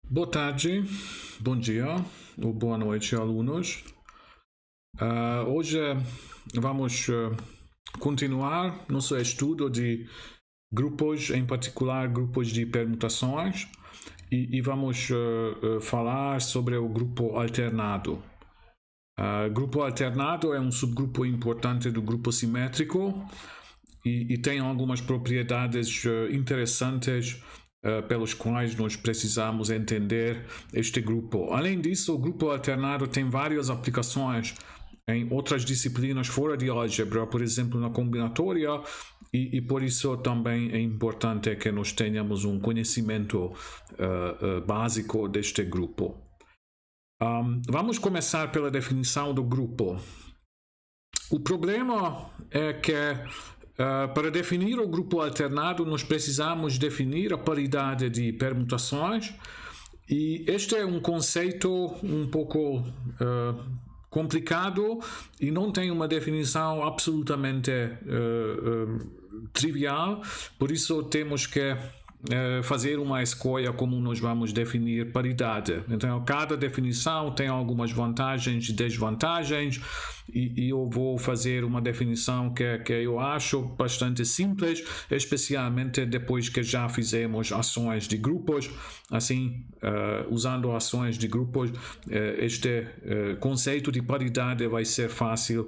Boa tarde, bom dia ou boa noite, alunos. Hoje vamos continuar nosso estudo de grupos, em particular grupos de permutações, e vamos falar sobre o grupo alternado. Grupo alternado é um subgrupo importante do grupo simétrico e tem algumas propriedades interessantes pelos quais nós precisamos entender este grupo. Além disso, o grupo alternado tem várias aplicações em outras disciplinas fora de álgebra, por exemplo, na combinatória, e por isso também é importante que nós tenhamos um conhecimento básico deste grupo. Vamos começar pela definição do grupo. O problema é que para definir o grupo alternado, nós precisamos definir a paridade de permutações, e este é um conceito um pouco complicado e não tem uma definição absolutamente trivial, por isso temos que fazer uma escolha como nós vamos definir paridade. Então, cada definição tem algumas vantagens e desvantagens, e eu vou fazer uma definição que eu acho bastante simples, especialmente depois que já fizemos ações de grupos. Assim, usando ações de grupos, este conceito de paridade vai ser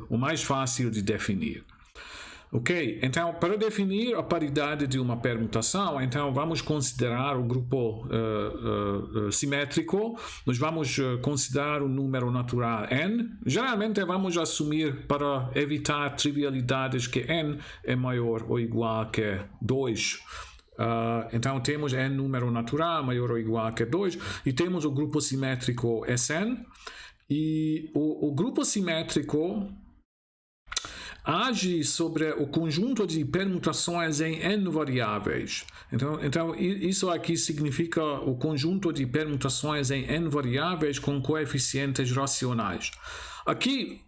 o mais fácil de definir. Ok, então para definir a paridade de uma permutação, então vamos considerar o grupo simétrico. Nós vamos considerar o número natural n. Geralmente vamos assumir, para evitar trivialidades, que n é maior ou igual que 2. Então temos n número natural maior ou igual que 2, e temos o grupo simétrico Sn, e o grupo simétrico age sobre o conjunto de permutações em n variáveis. Então isso aqui significa o conjunto de permutações em n variáveis com coeficientes racionais. Aqui,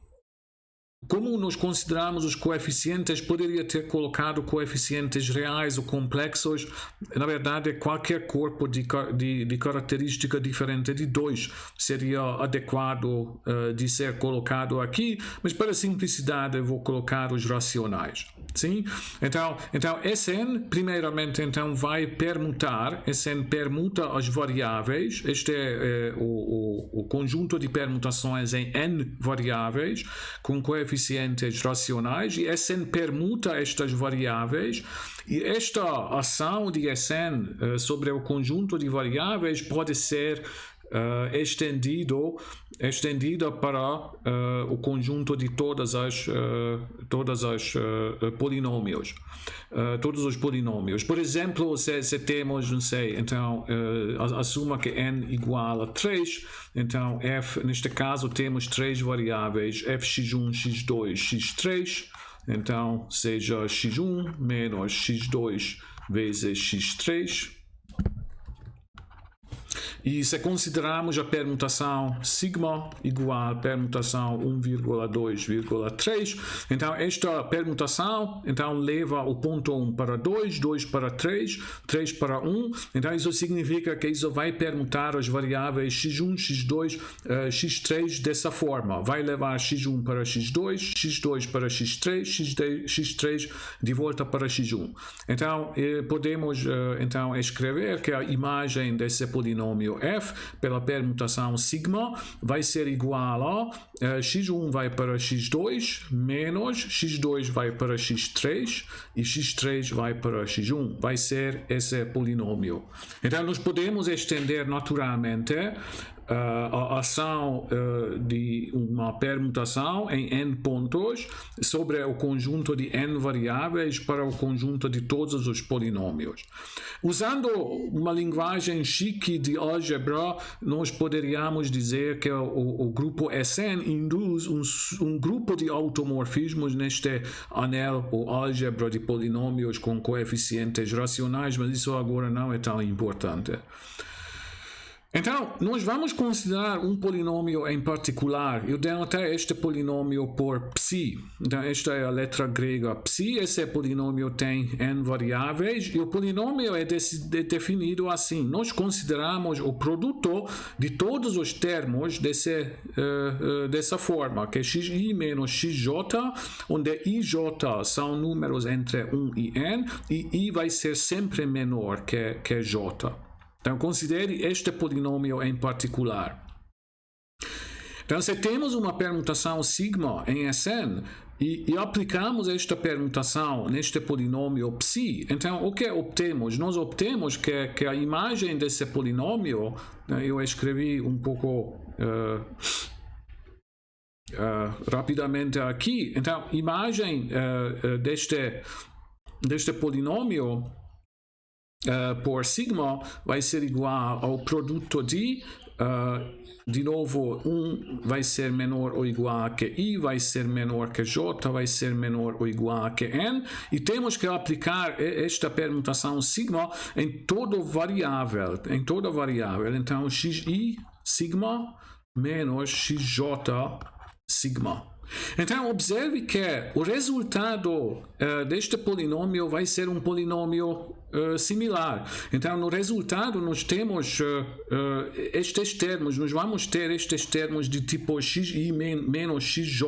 como nós consideramos os coeficientes, poderia ter colocado coeficientes reais ou complexos. Na verdade, qualquer corpo de característica diferente de 2 seria adequado de ser colocado aqui, mas para simplicidade eu vou colocar os racionais. Sim? Então Sn, primeiramente, então, vai permutar. Sn permuta as variáveis. Este é o conjunto de permutações em n variáveis com coeficientes racionais, e Sn permuta estas variáveis, e esta ação de Sn sobre o conjunto de variáveis pode ser estendida para o conjunto de todos os polinômios. Por exemplo, se temos, não sei, então assuma que n igual a 3, então f, neste caso temos três variáveis, fx1, x2, x3, então seja x1 menos x2 vezes x3. E se considerarmos a permutação sigma igual a permutação 1,2,3, então esta permutação leva o ponto 1 para 2, 2 para 3, 3 para 1. Então isso significa que isso vai permutar as variáveis x1, x2, x3 dessa forma. Vai levar x1 para x2, x2 para x3, x3 de volta para x1. Então podemos escrever que a imagem desse polinômio f pela permutação sigma vai ser igual a x1 vai para x2 menos x2 vai para x3 e x3 vai para x1. Vai ser esse polinômio. Então nós podemos estender naturalmente a ação de uma permutação em n pontos sobre o conjunto de n variáveis para o conjunto de todos os polinômios. Usando uma linguagem chique de álgebra, nós poderíamos dizer que o grupo Sn induz um grupo de automorfismos neste anel ou álgebra de polinômios com coeficientes racionais, mas isso agora não é tão importante. Então, nós vamos considerar um polinômio em particular. Eu denotei este polinômio por psi. Então, esta é a letra grega psi. Esse polinômio tem n variáveis e o polinômio é definido assim. Nós consideramos o produto de todos os termos dessa forma, que é xi menos xj, onde ij são números entre 1 e n, e i vai ser sempre menor que j. Então, considere este polinômio em particular. Então, se temos uma permutação sigma em Sn e aplicamos esta permutação neste polinômio psi, então o que obtemos? Nós obtemos que a imagem desse polinômio, eu escrevi um pouco rapidamente aqui, então a imagem deste polinômio por sigma vai ser igual ao produto de novo, 1 vai ser menor ou igual a que i, vai ser menor que j, vai ser menor ou igual a que n, e temos que aplicar esta permutação sigma em toda variável, então xi sigma menos xj sigma. Então, observe que o resultado deste polinômio vai ser um polinômio similar. Então, no resultado, nós temos estes termos, nós vamos ter estes termos de tipo xi menos xj,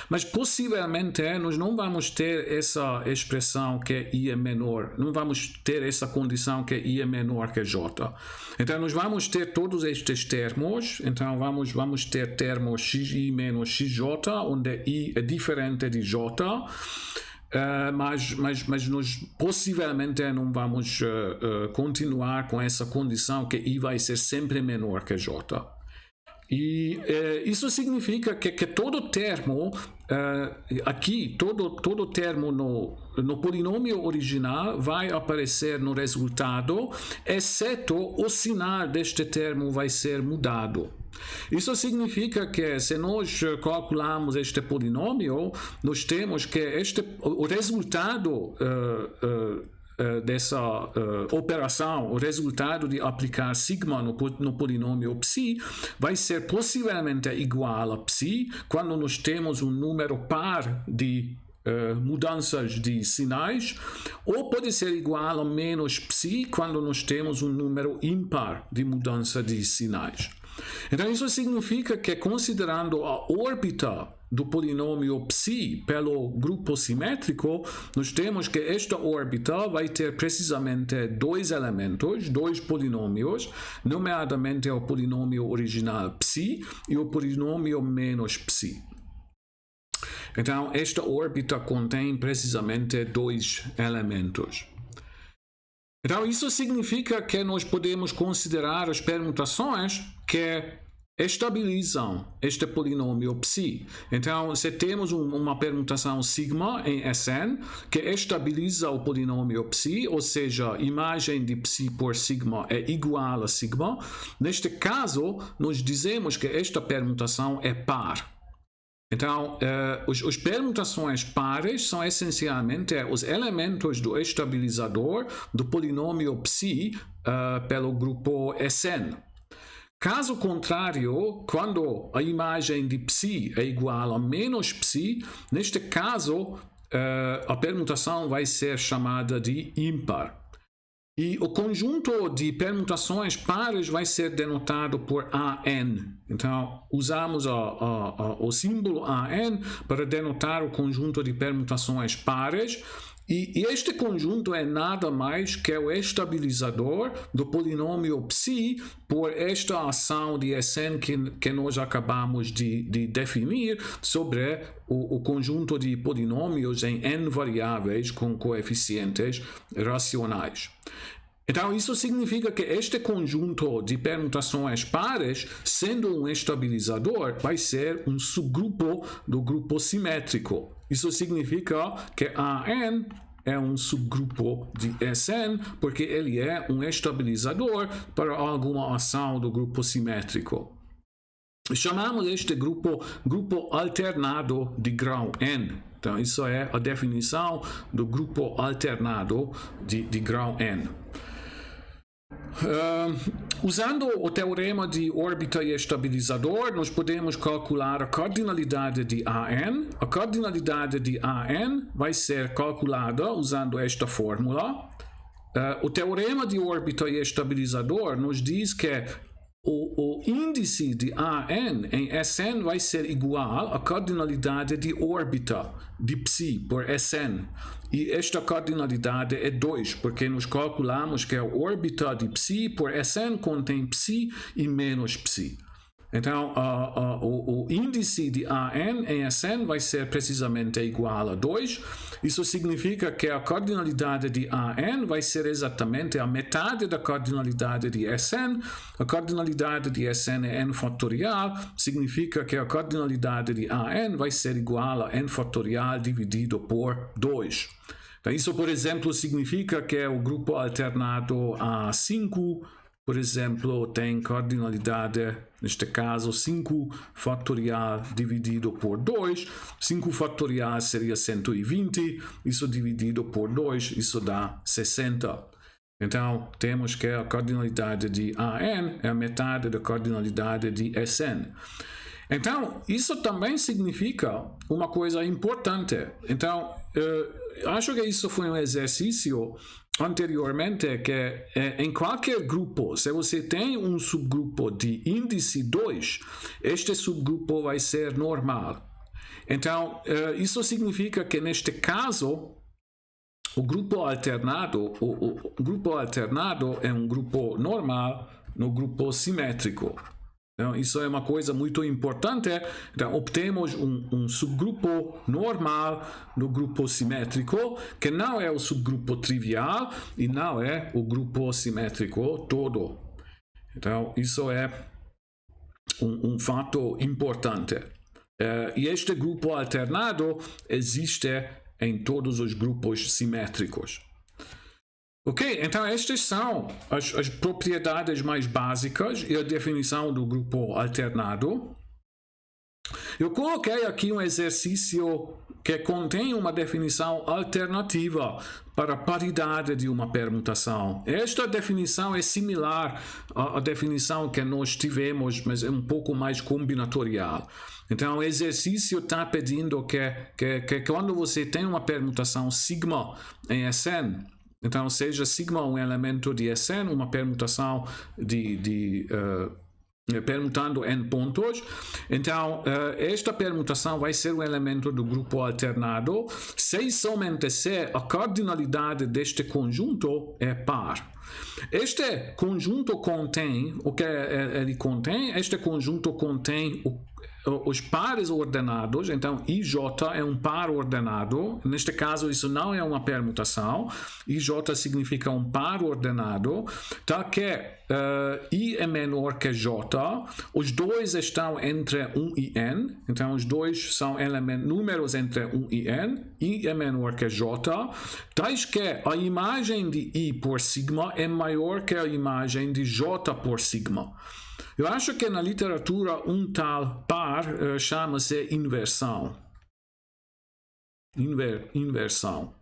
mas possivelmente nós não vamos ter essa expressão que i é menor, não vamos ter essa condição que i é menor que j. Então, nós vamos ter todos estes termos, então vamos ter termos xi menos xj, onde i é diferente de j, mas nós possivelmente não vamos continuar com essa condição que i vai ser sempre menor que j. E isso significa que todo termo aqui, todo termo no polinômio original vai aparecer no resultado, exceto o sinal deste termo vai ser mudado. Isso significa que se nós calculamos este polinômio, nós temos que o resultado dessa operação, o resultado de aplicar sigma no polinômio psi vai ser possivelmente igual a psi quando nós temos um número par de mudanças de sinais, ou pode ser igual a menos psi quando nós temos um número ímpar de mudança de sinais. Então, isso significa que, considerando a órbita do polinômio psi pelo grupo simétrico, nós temos que esta órbita vai ter precisamente dois elementos, dois polinômios, nomeadamente o polinômio original psi e o polinômio menos psi. Então, esta órbita contém precisamente dois elementos. Então, isso significa que nós podemos considerar as permutações que estabilizam este polinômio psi. Então, se temos uma permutação sigma em Sn que estabiliza o polinômio psi, ou seja, a imagem de psi por sigma é igual a sigma, neste caso, nós dizemos que esta permutação é par. Então, as permutações pares são essencialmente os elementos do estabilizador do polinômio psi pelo grupo Sn. Caso contrário, quando a imagem de psi é igual a menos psi, neste caso, a permutação vai ser chamada de ímpar. E o conjunto de permutações pares vai ser denotado por AN. Então, usamos o símbolo AN para denotar o conjunto de permutações pares. E este conjunto é nada mais que o estabilizador do polinômio psi por esta ação de Sn que nós acabamos de definir sobre o conjunto de polinômios em n variáveis com coeficientes racionais. Então, isso significa que este conjunto de permutações pares, sendo um estabilizador, vai ser um subgrupo do grupo simétrico. Isso significa que AN é um subgrupo de Sn, porque ele é um estabilizador para alguma ação do grupo simétrico. Chamamos este grupo alternado de grau n. Então, isso é a definição do grupo alternado de grau n. Usando o teorema de órbita e estabilizador, nós podemos calcular a cardinalidade de AN. A cardinalidade de AN vai ser calculada usando esta fórmula. O teorema de órbita e estabilizador nos diz que o índice de AN em Sn vai ser igual à cardinalidade de órbita de Psi por Sn. E esta cardinalidade é 2, porque nós calculamos que a órbita de Psi por Sn contém Psi e menos Psi. Então, o índice de AN em Sn vai ser precisamente igual a 2. Isso significa que a cardinalidade de AN vai ser exatamente a metade da cardinalidade de Sn. A cardinalidade de Sn é n fatorial, significa que a cardinalidade de AN vai ser igual a n fatorial dividido por 2. Então, isso, por exemplo, significa que o grupo alternado A5, por exemplo, tem cardinalidade, neste caso, 5 fatorial dividido por 2. 5 fatorial seria 120, isso dividido por 2, isso dá 60. Então, temos que a cardinalidade de AN é a metade da cardinalidade de Sn. Então, isso também significa uma coisa importante. Então, acho que isso foi um exercício anteriormente que em qualquer grupo, se você tem um subgrupo de índice 2, este subgrupo vai ser normal. Então, isso significa que neste caso, o grupo alternado é um grupo normal no grupo simétrico. Então, isso é uma coisa muito importante. Então, obtemos um subgrupo normal no grupo simétrico, que não é o subgrupo trivial e não é o grupo simétrico todo. Então, isso é um fato importante. E este grupo alternado existe em todos os grupos simétricos. Ok, então estas são as propriedades mais básicas e a definição do grupo alternado. Eu coloquei aqui um exercício que contém uma definição alternativa para a paridade de uma permutação. Esta definição é similar à definição que nós tivemos, mas é um pouco mais combinatorial. Então, o exercício está pedindo que quando você tem uma permutação sigma em Sn, então, seja sigma um elemento de Sn, uma permutação permutando n pontos. Então, esta permutação vai ser um elemento do grupo alternado se e somente se a cardinalidade deste conjunto é par. Este conjunto contém, o que ele contém? Este conjunto contém os pares ordenados. Então IJ é um par ordenado. Neste caso, isso não é uma permutação. IJ significa um par ordenado, tá? Que I é menor que J. Os dois estão entre 1 e n. Então os dois são números entre 1 e n. I é menor que J. Tais que a imagem de I por sigma é maior que a imagem de J por sigma. Eu acho que na literatura um tal par chama-se inversão. Inversão.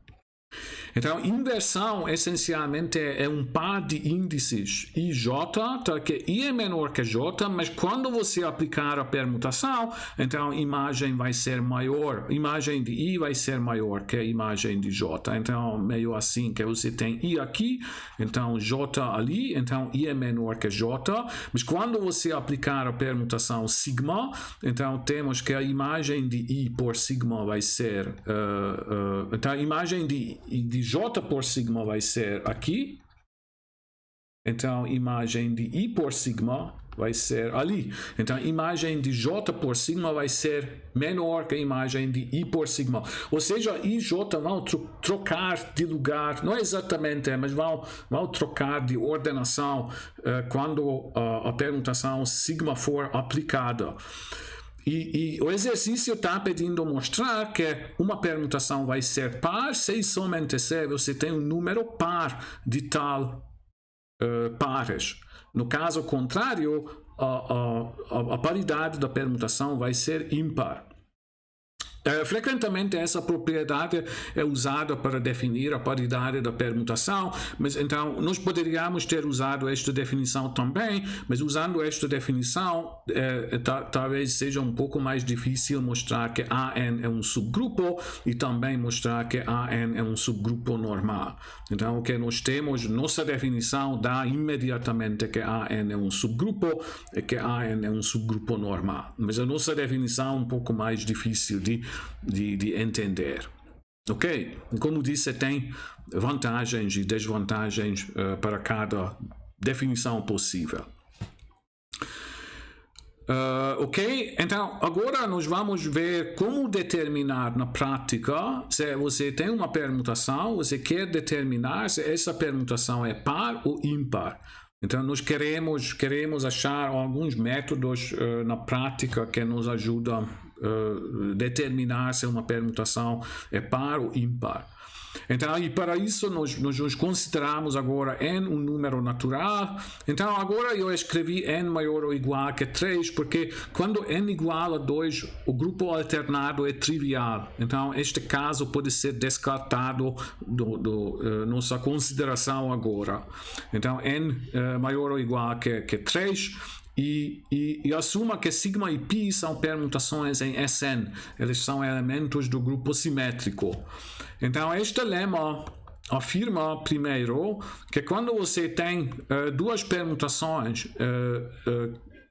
Então, inversão essencialmente é um par de índices IJ, tá? Que I é menor que J, mas quando você aplicar a permutação, então a imagem vai ser maior, a imagem de I vai ser maior que a imagem de J. Então, meio assim que você tem I aqui, então J ali, então I é menor que J, mas quando você aplicar a permutação sigma, então temos que a imagem de I por sigma vai ser, então a imagem de J por sigma vai ser aqui. Então, imagem de I por sigma vai ser ali. Então, a imagem de J por sigma vai ser menor que a imagem de I por sigma. Ou seja, I e J vão trocar de lugar, não exatamente, mas vão trocar de ordenação quando a permutação sigma for aplicada. E o exercício está pedindo mostrar que uma permutação vai ser par se e somente se você tem um número par de tal pares. No caso contrário, a paridade da permutação vai ser ímpar. Frequentemente essa propriedade é usada para definir a paridade da permutação, mas então nós poderíamos ter usado esta definição também, mas usando esta definição talvez seja um pouco mais difícil mostrar que AN é um subgrupo e também mostrar que AN é um subgrupo normal. Então o que nós temos, nossa definição dá imediatamente que AN é um subgrupo e que AN é um subgrupo normal, mas a nossa definição é um pouco mais difícil de entender. Ok? Como disse, tem vantagens e desvantagens para cada definição possível. Ok? Então, agora nós vamos ver como determinar na prática se você tem uma permutação, você quer determinar se essa permutação é par ou ímpar. Então, nós queremos achar alguns métodos na prática que nos ajudam a determinar se uma permutação é par ou ímpar. Então, e para isso, nós consideramos agora n um número natural. Então, agora eu escrevi n maior ou igual que 3, porque quando n igual a 2, o grupo alternado é trivial. Então, este caso pode ser descartado da nossa consideração agora. Então, n maior ou igual que 3. E assuma que sigma e π são permutações em Sn. Eles são elementos do grupo simétrico. Então, este lema afirma, primeiro, que quando você tem duas permutações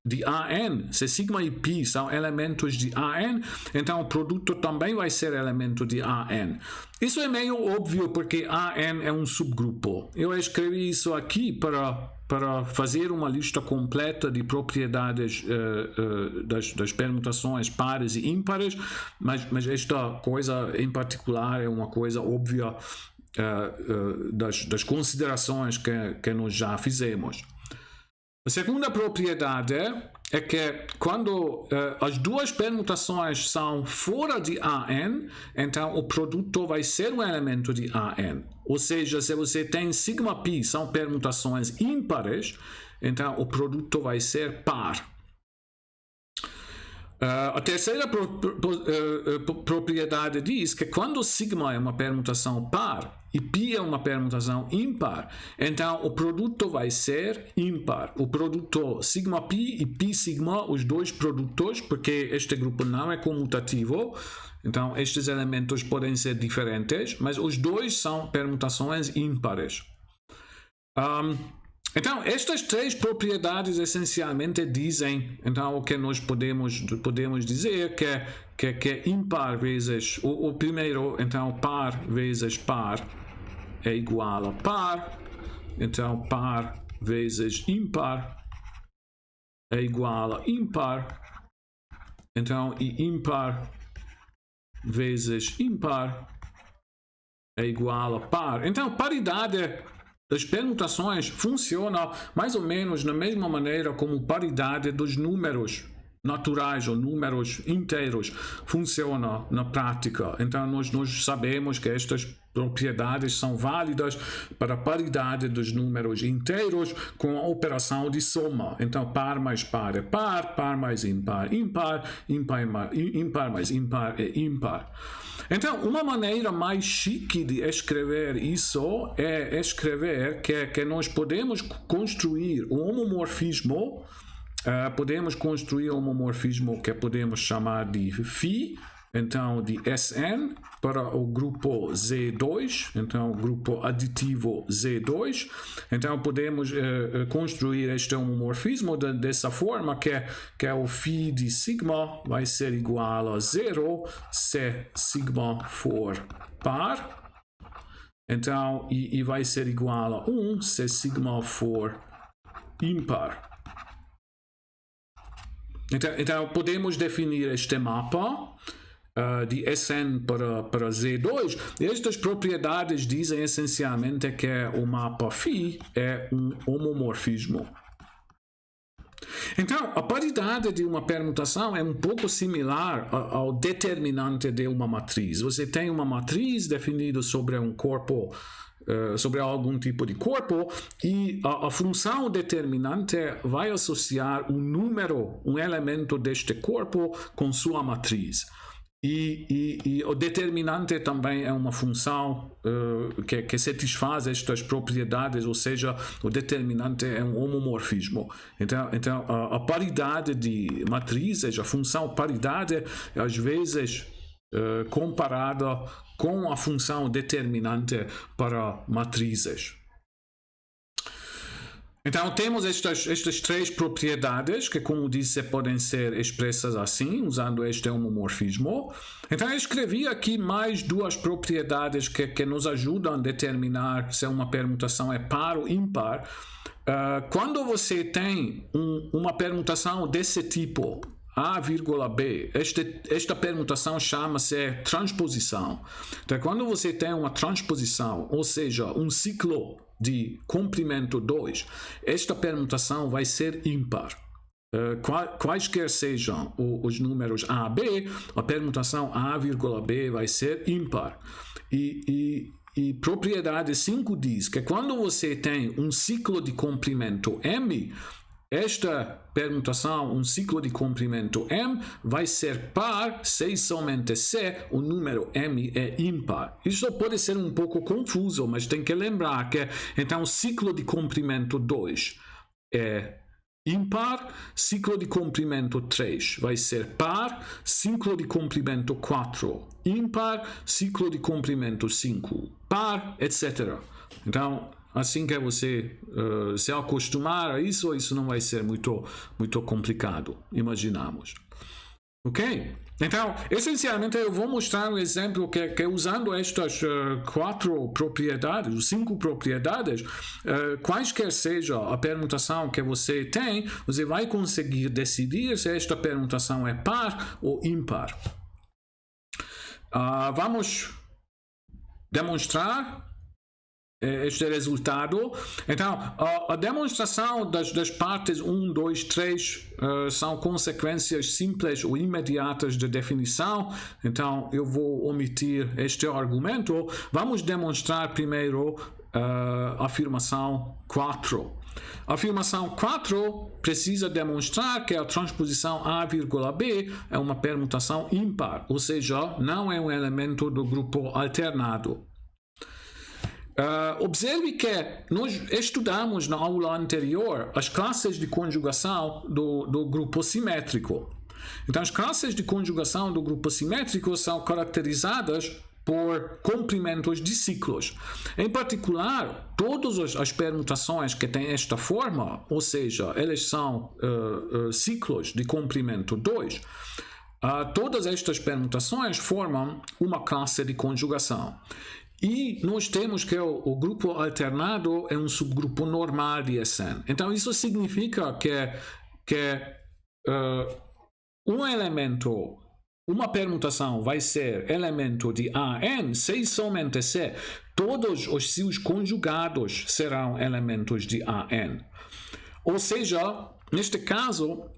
de AN, se sigma e π são elementos de AN, então o produto também vai ser elemento de AN. Isso é meio óbvio porque AN é um subgrupo. Eu escrevi isso aqui para fazer uma lista completa de propriedades das permutações pares e ímpares, mas esta coisa em particular é uma coisa óbvia das considerações que nós já fizemos. A segunda propriedade é que quando as duas permutações são fora de AN, então o produto vai ser um elemento de AN. Ou seja, se você tem sigma π são permutações ímpares, então o produto vai ser par. A terceira propriedade diz que quando sigma é uma permutação par e π é uma permutação ímpar, então o produto vai ser ímpar. O produto sigma π e π sigma, os dois produtos, porque este grupo não é comutativo, então estes elementos podem ser diferentes, mas os dois são permutações ímpares. Então, estas três propriedades essencialmente dizem, então, o que nós podemos dizer que ímpar vezes, o primeiro, então, par vezes par é igual a par, então, par vezes ímpar é igual a ímpar, então, e ímpar vezes ímpar é igual a par. Então, paridade das permutações funciona mais ou menos da mesma maneira como paridade dos números naturais ou números inteiros funciona na prática. Então nós sabemos que estas propriedades são válidas para a paridade dos números inteiros com a operação de soma. Então par mais par é par, par mais ímpar, ímpar, ímpar mais ímpar é ímpar. Então, uma maneira mais chique de escrever isso é escrever que nós podemos construir um homomorfismo, que podemos chamar de φ, então de Sn, para o grupo Z2, então o grupo aditivo Z2. Então podemos construir este homomorfismo dessa forma que o φ de sigma vai ser igual a 0 se sigma for par. Então, e vai ser igual a 1 se sigma for ímpar. Então podemos definir este mapa de Sn para Z2, e estas propriedades dizem essencialmente que o mapa φ é um homomorfismo. Então, a paridade de uma permutação é um pouco similar ao determinante de uma matriz. Você tem uma matriz definida sobre um corpo, sobre algum tipo de corpo, e a função determinante vai associar um número, um elemento deste corpo com sua matriz. E o determinante também é uma função que satisfaz estas propriedades, ou seja, o determinante é um homomorfismo. Então a paridade de matrizes, a função paridade, às vezes comparada com a função determinante para matrizes. Então temos estas três propriedades que, como disse, podem ser expressas assim, usando este homomorfismo. Então eu escrevi aqui mais duas propriedades que nos ajudam a determinar se uma permutação é par ou ímpar. Quando você tem uma permutação desse tipo, A, B, esta permutação chama-se transposição. Então, quando você tem uma transposição, ou seja, um ciclo de comprimento 2, esta permutação vai ser ímpar. Quaisquer sejam os números A, B, a permutação A, B vai ser ímpar. E propriedade 5 diz que quando você tem um ciclo de comprimento M, esta permutação, um ciclo de comprimento M, vai ser par se e somente se o número M é ímpar. Isso pode ser um pouco confuso, mas tem que lembrar que então ciclo de comprimento 2 é ímpar, ciclo de comprimento 3 vai ser par, ciclo de comprimento 4 ímpar, ciclo de comprimento 5 par, etc. Então, assim que você se acostumar a isso, isso não vai ser muito complicado, imaginamos. Ok? Então, essencialmente, eu vou mostrar um exemplo que usando estas 4 propriedades, 5 propriedades, quaisquer seja a permutação que você tem, você vai conseguir decidir se esta permutação é par ou ímpar. Vamos demonstrar este resultado. Então, a demonstração das partes 1, 2, 3 são consequências simples ou imediatas de definição. Então, eu vou omitir este argumento. Vamos demonstrar primeiro a afirmação 4. A afirmação 4 precisa demonstrar que a transposição A, B é uma permutação ímpar, ou seja, não é um elemento do grupo alternado. Observe que nós estudamos na aula anterior as classes de conjugação do grupo simétrico. Então, as classes de conjugação do grupo simétrico são caracterizadas por comprimentos de ciclos. Em particular, todas as permutações que têm esta forma, ou seja, elas são ciclos de comprimento 2, todas estas permutações formam uma classe de conjugação. E nós temos que o grupo alternado é um subgrupo normal de Sn. Então, isso significa que um elemento, uma permutação vai ser elemento de AN se e somente se todos os seus conjugados serão elementos de AN. Ou seja, neste caso,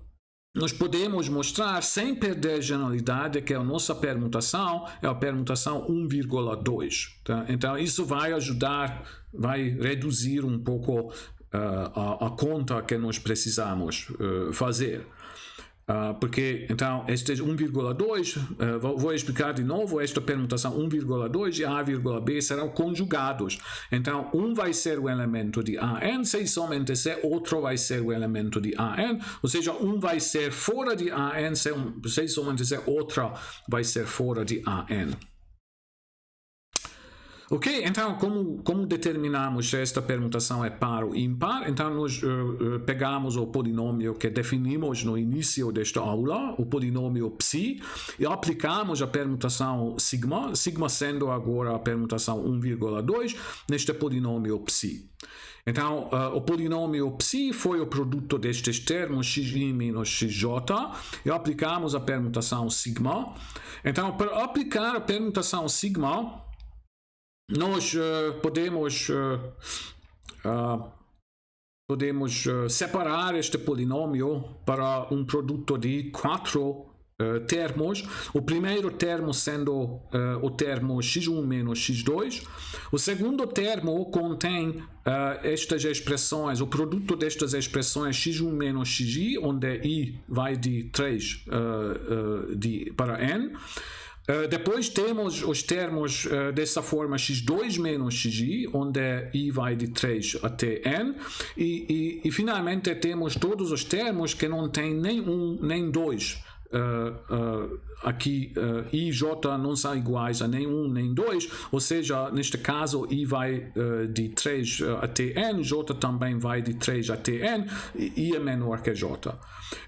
nós podemos mostrar, sem perder generalidade, que a nossa permutação é a permutação 1,2. Tá? Então, isso vai ajudar, vai reduzir um pouco a conta que nós precisamos fazer. Porque, então, este 1,2, vou explicar de novo, esta permutação 1,2 e A, B serão conjugados. Então, um vai ser o elemento de AN, se somente se, outro vai ser o elemento de AN, ou seja, um vai ser fora de AN, se somente se, outra vai ser fora de AN. Ok, então como determinamos se esta permutação é par ou ímpar? Então nós pegamos o polinômio que definimos no início desta aula, o polinômio psi, e aplicamos a permutação sigma, sigma sendo agora a permutação 1,2 neste polinômio psi. Então, o polinômio psi foi o produto destes termos xi menos xj, e aplicamos a permutação sigma. Então, para aplicar a permutação sigma, nós podemos separar este polinômio para um produto de 4 termos. O primeiro termo sendo o termo x1 menos x2. O segundo termo contém estas expressões, o produto destas expressões x1 menos xi, onde i vai de 3 para n. Depois temos os termos dessa forma x2 menos xi, onde i vai de 3 até n, e finalmente temos todos os termos que não tem nem 1 nem 2. Aqui i e j não são iguais a nem 1 nem 2, ou seja, neste caso i vai de 3 até n, j também vai de 3 até n, e i é menor que j.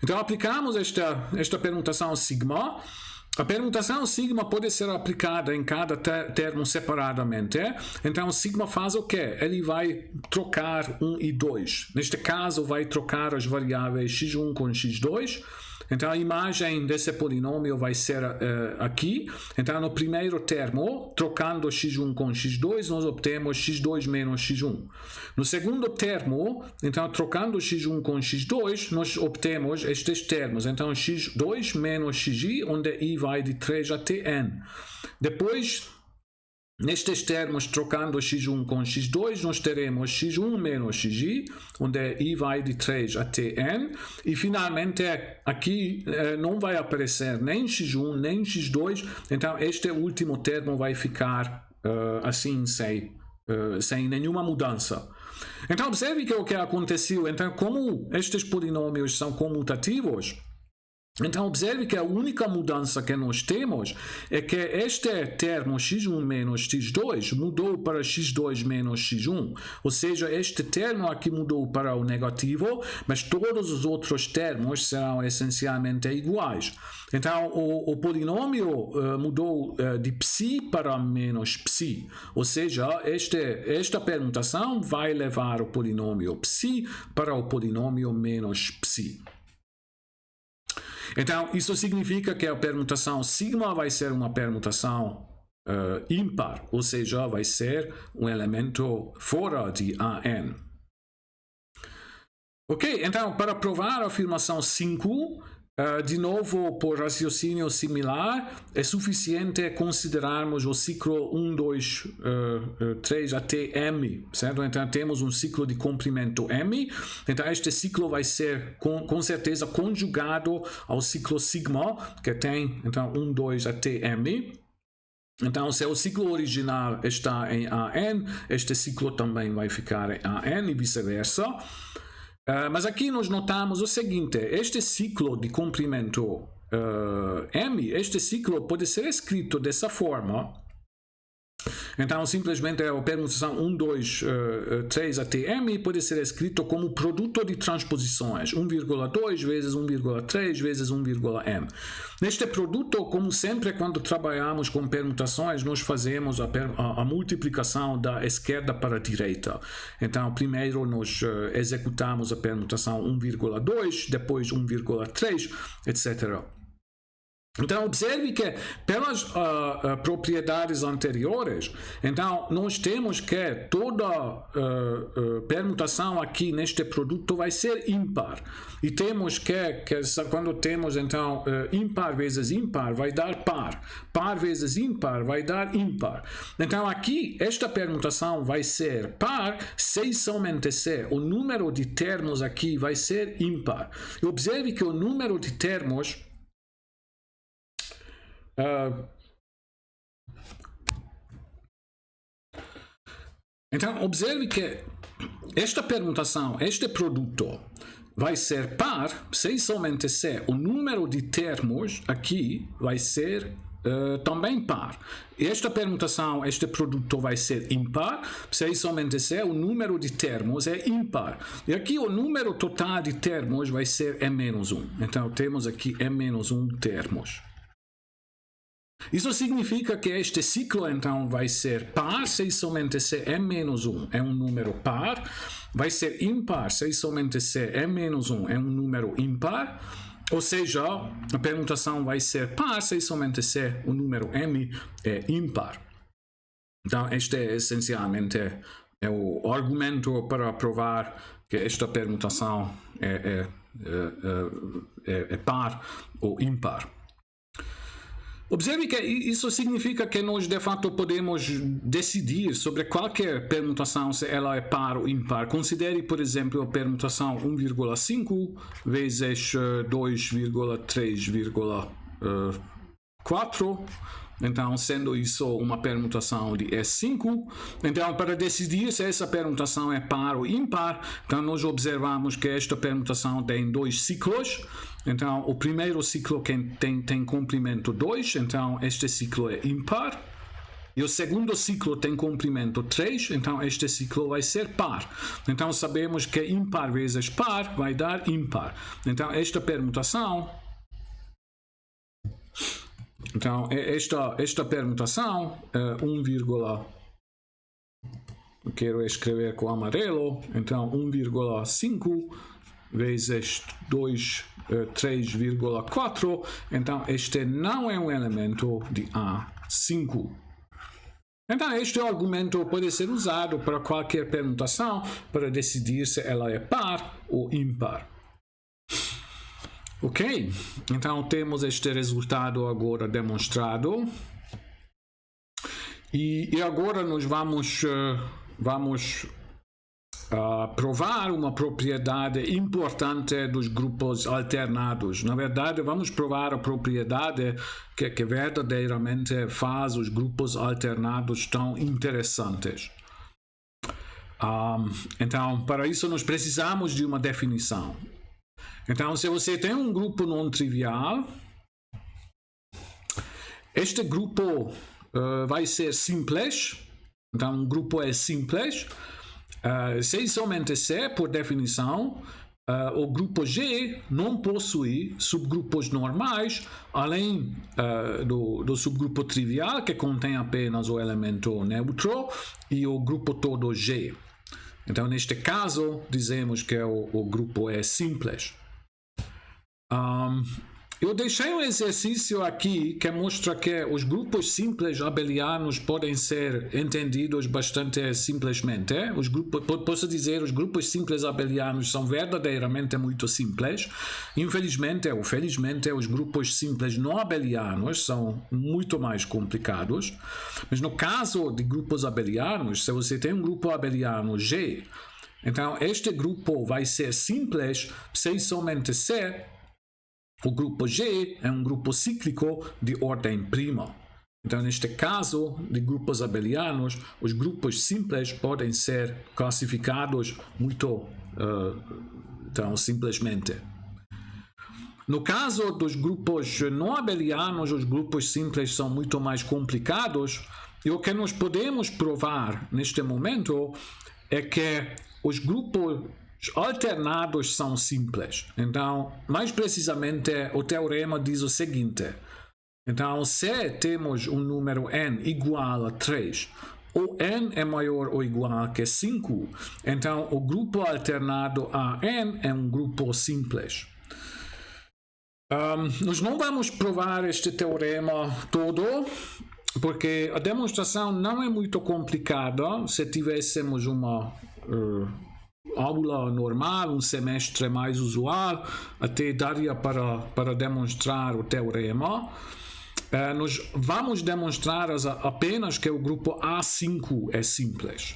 Então aplicamos esta permutação sigma. A permutação sigma pode ser aplicada em cada termo separadamente. Então sigma faz o quê? Ele vai trocar 1 e 2. Neste caso vai trocar as variáveis x1 com x2. Então a imagem desse polinômio vai ser aqui. Então no primeiro termo, trocando x1 com x2, nós obtemos x2 menos x1. No segundo termo, então trocando x1 com x2, nós obtemos estes termos. Então x2 menos xi, onde i vai de 3 até n. Depois, nestes termos, trocando x1 com x2, nós teremos x1 menos xi, onde i vai de 3 até n. E finalmente, aqui não vai aparecer nem x1 nem x2. Então, este último termo vai ficar assim, sem nenhuma mudança. Então, observe que o que aconteceu. Então, como estes polinômios são comutativos, então observe que a única mudança que nós temos é que este termo x1 menos x2 mudou para x2 menos x1, ou seja, este termo aqui mudou para o negativo, mas todos os outros termos serão essencialmente iguais. Então o polinômio mudou de psi para menos psi, ou seja, esta permutação vai levar o polinômio psi para o polinômio menos psi. Então, isso significa que a permutação sigma vai ser uma permutação ímpar, ou seja, vai ser um elemento fora de AN. Ok, então, para provar a afirmação 5, de novo, por raciocínio similar, é suficiente considerarmos o ciclo 1, 2, 3 até m, certo? Então temos um ciclo de comprimento m, então este ciclo vai ser com certeza conjugado ao ciclo sigma, que tem então 1, 2 até m. Então, se o ciclo original está em AN, este ciclo também vai ficar em AN e vice-versa. Mas aqui nós notamos o seguinte, este ciclo de comprimento m, este ciclo pode ser escrito dessa forma. Então, simplesmente a permutação 1, 2, 3 até m pode ser escrito como produto de transposições, 1,2 vezes 1,3 vezes 1,m. Neste produto, como sempre quando trabalhamos com permutações, nós fazemos a multiplicação da esquerda para a direita. Então, primeiro nós executamos a permutação 1,2, depois 1,3, etc. Então, observe que pelas propriedades anteriores, então nós temos que toda permutação aqui neste produto vai ser ímpar. E temos que quando temos então ímpar vezes ímpar vai dar par. Par vezes ímpar vai dar ímpar. Então aqui esta permutação vai ser par se e somente se o número de termos aqui vai ser ímpar. E observe que o número de termos então, observe que esta permutação, este produto, vai ser par se e somente se o número de termos aqui vai ser também par. Esta permutação, este produto vai ser ímpar se e somente se o número de termos é ímpar. E aqui o número total de termos vai ser m-1. Então, temos aqui m-1 termos. Isso significa que este ciclo, então, vai ser par se e somente se m-1 é um número par, vai ser ímpar se e somente se m-1 é um número ímpar, ou seja, a permutação vai ser par se e somente se o número m é ímpar. Então, este é essencialmente o argumento para provar que esta permutação é par ou ímpar. Observe que isso significa que nós, de fato, podemos decidir sobre qualquer permutação, se ela é par ou ímpar. Considere, por exemplo, a permutação 1,5 vezes 2,3,4. Então, sendo isso uma permutação de S5, então para decidir se essa permutação é par ou ímpar, então nós observamos que esta permutação tem dois ciclos. Então, o primeiro ciclo tem comprimento 2, então este ciclo é ímpar. E o segundo ciclo tem comprimento 3, então este ciclo vai ser par. Então, sabemos que ímpar vezes par vai dar ímpar. Então, esta permutação... Então, esta permutação é 1, eu quero escrever com amarelo, então 1,5 vezes 3,4, então este não é um elemento de A5. Então, este argumento pode ser usado para qualquer permutação para decidir se ela é par ou ímpar. Ok, então temos este resultado agora demonstrado. E agora nós vamos provar uma propriedade importante dos grupos alternados. Na verdade, vamos provar a propriedade que verdadeiramente faz os grupos alternados tão interessantes. Então, para isso nós precisamos de uma definição. Então, se você tem um grupo não trivial, este grupo vai ser simples. Então, um grupo é simples. Se e somente se, por definição, o grupo G não possui subgrupos normais, além do subgrupo trivial, que contém apenas o elemento neutro, e o grupo todo G. Então, neste caso, dizemos que o grupo é simples. Eu deixei um exercício aqui que mostra que os grupos simples abelianos podem ser entendidos bastante simplesmente. Posso dizer, os grupos simples abelianos são verdadeiramente muito simples. Infelizmente ou felizmente, os grupos simples não abelianos são muito mais complicados. Mas no caso de grupos abelianos, se você tem um grupo abeliano G, então este grupo vai ser simples se e somente se o grupo G é um grupo cíclico de ordem prima. Então, neste caso de grupos abelianos, os grupos simples podem ser classificados muito simplesmente. No caso dos grupos não abelianos, os grupos simples são muito mais complicados. E o que nós podemos provar neste momento é que os grupos alternados são simples. Então, mais precisamente, o teorema diz o seguinte. Então, se temos um número n igual a 3, ou n é maior ou igual que 5, então o grupo alternado a n é um grupo simples. Nós não vamos provar este teorema todo, porque a demonstração não é muito complicada. Se tivéssemos uma aula normal, um semestre mais usual, até daria para demonstrar o teorema. Nós vamos demonstrar apenas que o grupo A5 é simples.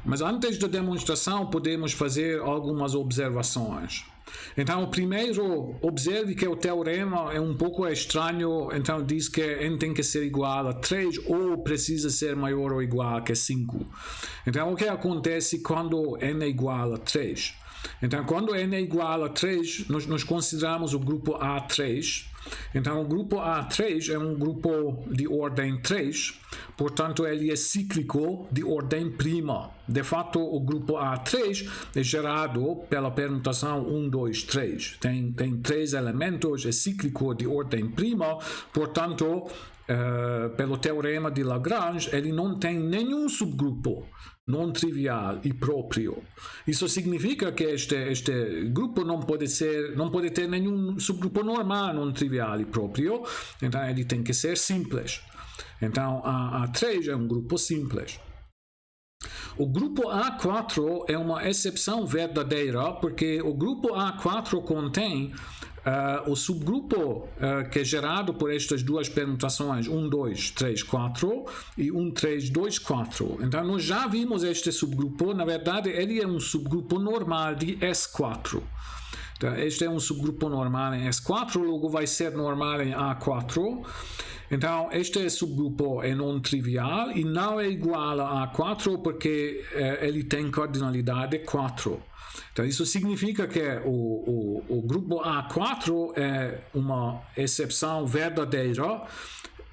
Mas antes da demonstração podemos fazer algumas observações. Então, primeiro, observe que o teorema é um pouco estranho. Então, diz que n tem que ser igual a 3 ou precisa ser maior ou igual a 5. Então, o que acontece quando n é igual a 3? Então, quando n é igual a 3, nós consideramos o grupo A3. Então, o grupo A3 é um grupo de ordem 3, portanto, ele é cíclico de ordem prima. De fato, o grupo A3 é gerado pela permutação 1, 2, 3. Tem 3 elementos, é cíclico de ordem prima, portanto, pelo teorema de Lagrange, ele não tem nenhum subgrupo não trivial e próprio. Isso significa que este grupo não pode ter nenhum subgrupo normal não trivial e próprio, então ele tem que ser simples. Então A3 é um grupo simples. O grupo A4 é uma exceção verdadeira, porque o grupo A4 contém o subgrupo que é gerado por estas duas permutações 1, 2, 3, 4 e 1, 3, 2, 4. Então, nós já vimos este subgrupo. Na verdade, ele é um subgrupo normal de S4. Então, este é um subgrupo normal em S4, logo vai ser normal em A4. Então, este subgrupo é não trivial e não é igual a A4 porque ele tem cardinalidade 4. Então, isso significa que o grupo A4 é uma exceção verdadeira,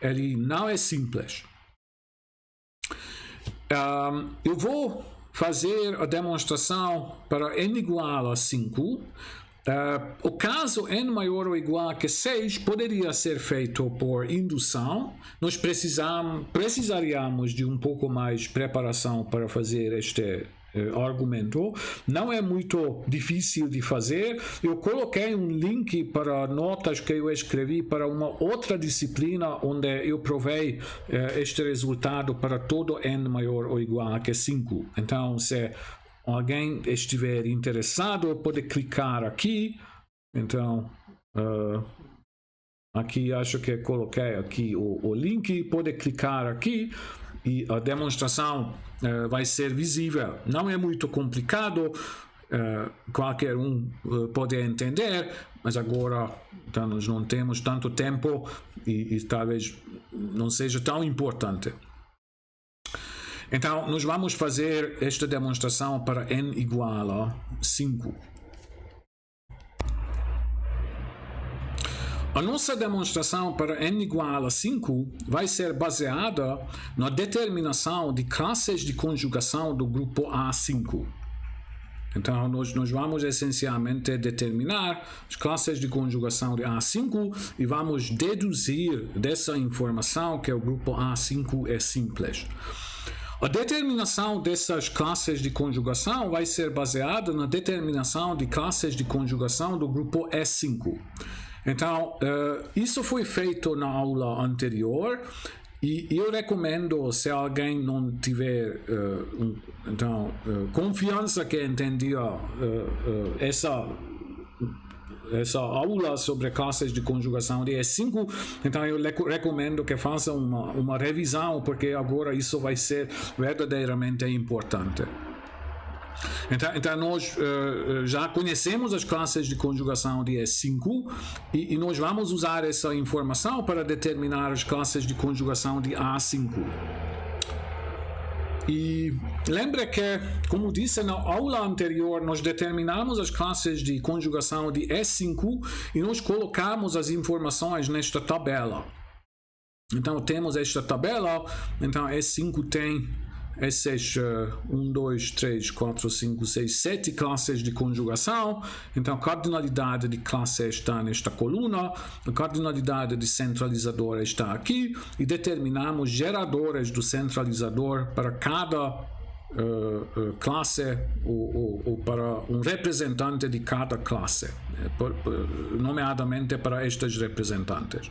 ele não é simples. Eu vou fazer a demonstração para n igual a 5. O caso n maior ou igual a 6 poderia ser feito por indução. Nós precisaríamos de um pouco mais de preparação para fazer este argumento. Não é muito difícil de fazer. Eu coloquei um link para notas que eu escrevi para uma outra disciplina onde eu provei este resultado para todo n maior ou igual a 5. Então, se alguém estiver interessado, pode clicar aqui. Então, aqui acho que coloquei aqui o link, pode clicar aqui e a demonstração vai ser visível. Não é muito complicado, qualquer um pode entender, mas agora então, nós não temos tanto tempo e talvez não seja tão importante. Então, nós vamos fazer esta demonstração para n igual a 5. A nossa demonstração para n igual a 5 vai ser baseada na determinação de classes de conjugação do grupo A5. Então, nós vamos essencialmente determinar as classes de conjugação de A5 e vamos deduzir dessa informação que o grupo A5 é simples. A determinação dessas classes de conjugação vai ser baseada na determinação de classes de conjugação do grupo E5. Então, isso foi feito na aula anterior e eu recomendo, se alguém não tiver confiança que entendia essa aula sobre classes de conjugação de E5, então eu recomendo que faça uma revisão, porque agora isso vai ser verdadeiramente importante. Então nós já conhecemos as classes de conjugação de E5 e nós vamos usar essa informação para determinar as classes de conjugação de A5. E lembra que, como disse na aula anterior, nós determinamos as classes de conjugação de E5 e nós colocamos as informações nesta tabela. Então temos esta tabela, então E5 tem esses 1, 2, 3, 4, 5, 6, 7 classes de conjugação. Então a cardinalidade de classe está nesta coluna, a cardinalidade de centralizador está aqui e determinamos geradores do centralizador para cada classe ou para um representante de cada classe, nomeadamente para estes representantes.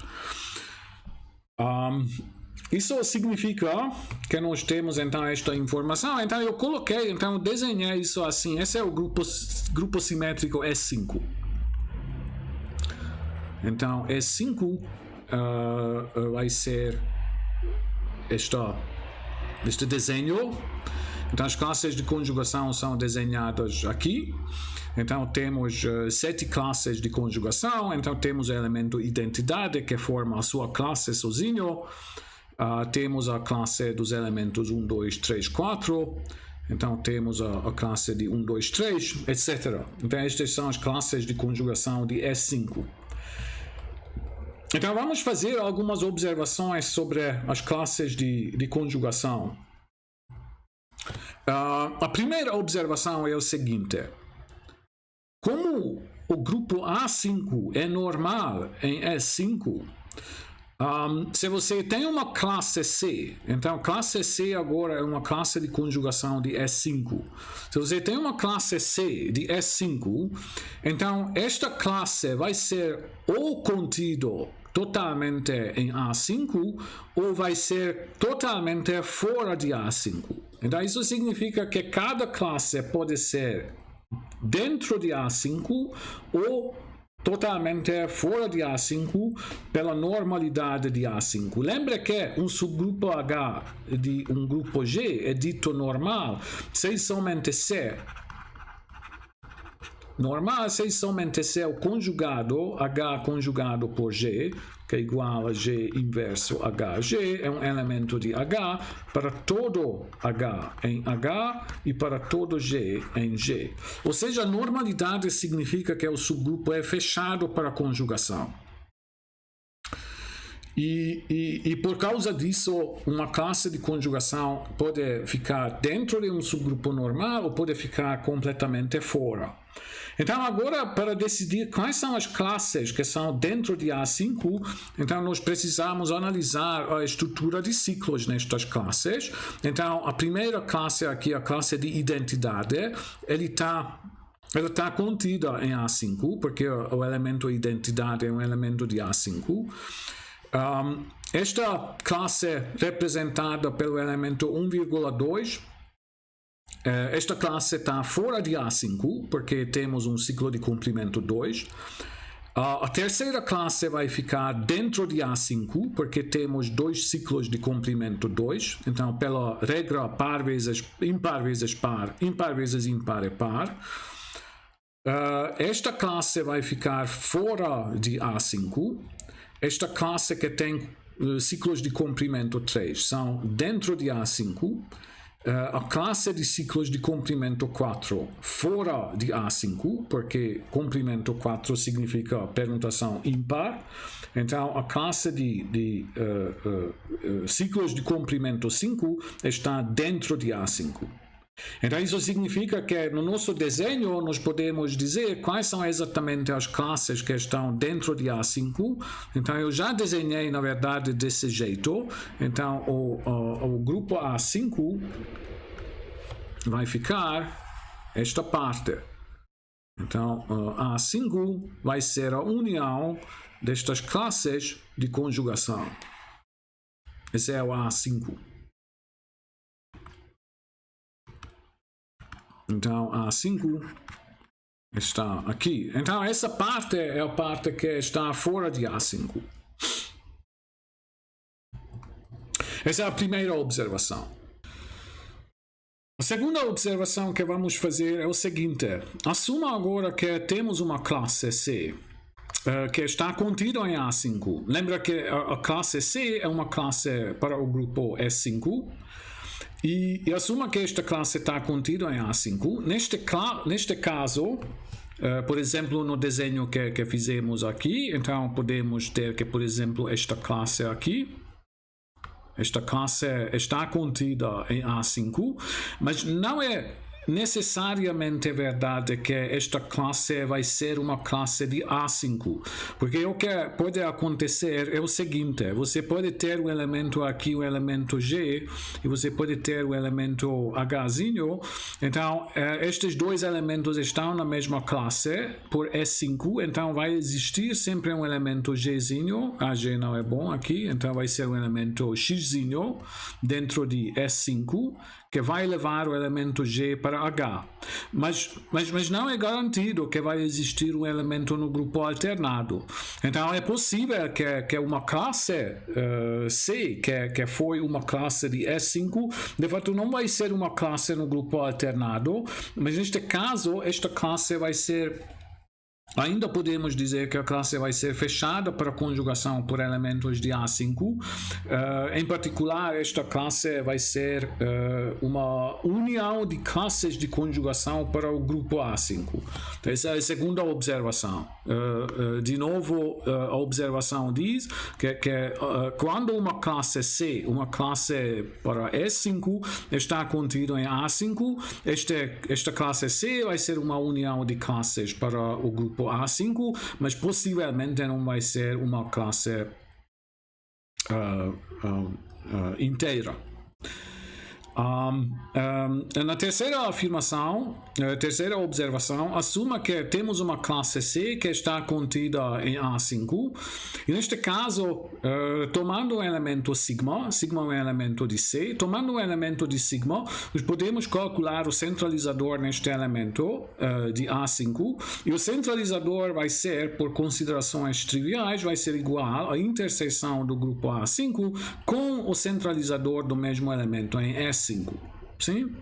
Isso significa que nós temos então esta informação. Então eu coloquei, então eu desenhei isso assim. Esse é o grupo simétrico E5. Então E5 vai ser este desenho. Então as classes de conjugação são desenhadas aqui. Então temos 7 classes de conjugação. Então temos o elemento identidade que forma a sua classe sozinho. Temos a classe dos elementos 1, 2, 3, 4. Então temos a classe de 1, 2, 3, etc. Então estas são as classes de conjugação de E5. Então vamos fazer algumas observações sobre as classes de conjugação. A primeira observação é o seguinte: como o grupo A5 é normal em E5, se você tem uma classe C, então classe C agora é uma classe de conjugação de E5. Se você tem uma classe C de E5, então esta classe vai ser ou contido totalmente em A5 ou vai ser totalmente fora de A5. Então isso significa que cada classe pode ser dentro de A5 ou totalmente fora de A5 pela normalidade de A5. Lembra que um subgrupo H de um grupo G é dito normal se somente C normal, se somente se é o conjugado, H conjugado por G, que é igual a G inverso H. G é um elemento de H para todo H em H e para todo G em G. Ou seja, a normalidade significa que o subgrupo é fechado para conjugação. E por causa disso, uma classe de conjugação pode ficar dentro de um subgrupo normal ou pode ficar completamente fora. Então, agora, para decidir quais são as classes que são dentro de A5, então nós precisamos analisar a estrutura de ciclos nestas classes. Então, a primeira classe aqui, a classe de identidade, ela está contida em A5, porque o elemento identidade é um elemento de A5. Esta classe representada pelo elemento 1,2, esta classe está fora de A5, porque temos um ciclo de comprimento 2. A terceira classe vai ficar dentro de A5, porque temos dois ciclos de comprimento 2. Então, pela regra par vezes impar vezes par, impar vezes impar é par. Esta classe vai ficar fora de A5. Esta classe que tem ciclos de comprimento 3 são dentro de A5. A classe de ciclos de comprimento 4 fora de A5, porque comprimento 4 significa permutação ímpar. Então, a classe de ciclos de comprimento 5 está dentro de A5. Então, isso significa que no nosso desenho nós podemos dizer quais são exatamente as classes que estão dentro de A5. Então, eu já desenhei, na verdade, desse jeito. Então, o grupo A5 vai ficar esta parte. Então, A5 vai ser a união destas classes de conjugação. Esse é o A5. Então, A5 está aqui. Então, essa parte é a parte que está fora de A5. Essa é a primeira observação. A segunda observação que vamos fazer é o seguinte. Assuma agora que temos uma classe C que está contida em A5. Lembra que a classe C é uma classe para o grupo S5. E assuma que esta classe está contida em A5. Neste caso, por exemplo, no desenho que fizemos aqui, então podemos ter que, por exemplo, esta classe aqui. Esta classe está contida em A5, mas não é necessariamente verdade que esta classe vai ser uma classe de A5, porque o que pode acontecer é o seguinte: você pode ter um elemento aqui, o elemento G, e você pode ter o elemento Hzinho. Então, estes dois elementos estão na mesma classe por S5, então vai existir sempre um elemento Gzinho. G não é bom aqui, então vai ser um elemento Xzinho dentro de S5, que vai levar o elemento G para H. Mas não é garantido que vai existir um elemento no grupo alternado. Então, é possível que uma classe C, que foi uma classe de S5, de fato não vai ser uma classe no grupo alternado, mas neste caso, esta classe vai ser... Ainda podemos dizer que a classe vai ser fechada para conjugação por elementos de A5. Em particular, esta classe vai ser uma união de classes de conjugação para o grupo A5. Essa é a segunda observação. De novo, a observação diz que quando uma classe C, uma classe para S5, está contida em A5, esta classe C vai ser uma união de classes para o grupo A5, mas possivelmente não vai ser uma classe inteira. Na terceira afirmação, terceira observação, assuma que temos uma classe C que está contida em A5, e neste caso, tomando o elemento sigma é um elemento de C, tomando o elemento de sigma, nós podemos calcular o centralizador neste elemento de A5, e o centralizador vai ser, por considerações triviais, vai ser igual à interseção do grupo A5 com o centralizador do mesmo elemento em S5. Sim?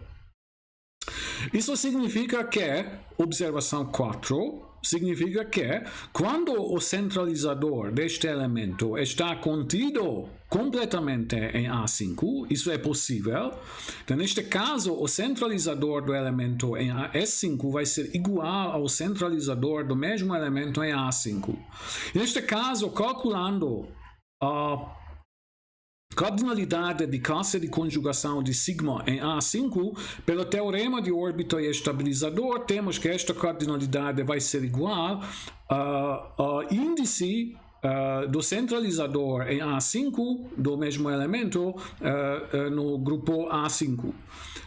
Isso significa que, observação 4, significa que quando o centralizador deste elemento está contido completamente em A5, isso é possível. Então, neste caso, o centralizador do elemento em S5 vai ser igual ao centralizador do mesmo elemento em A5. Neste caso, calculando a cardinalidade de classe de conjugação de sigma em A5, pelo teorema de órbita e estabilizador, temos que esta cardinalidade vai ser igual ao índice do centralizador em A5 do mesmo elemento no grupo A5,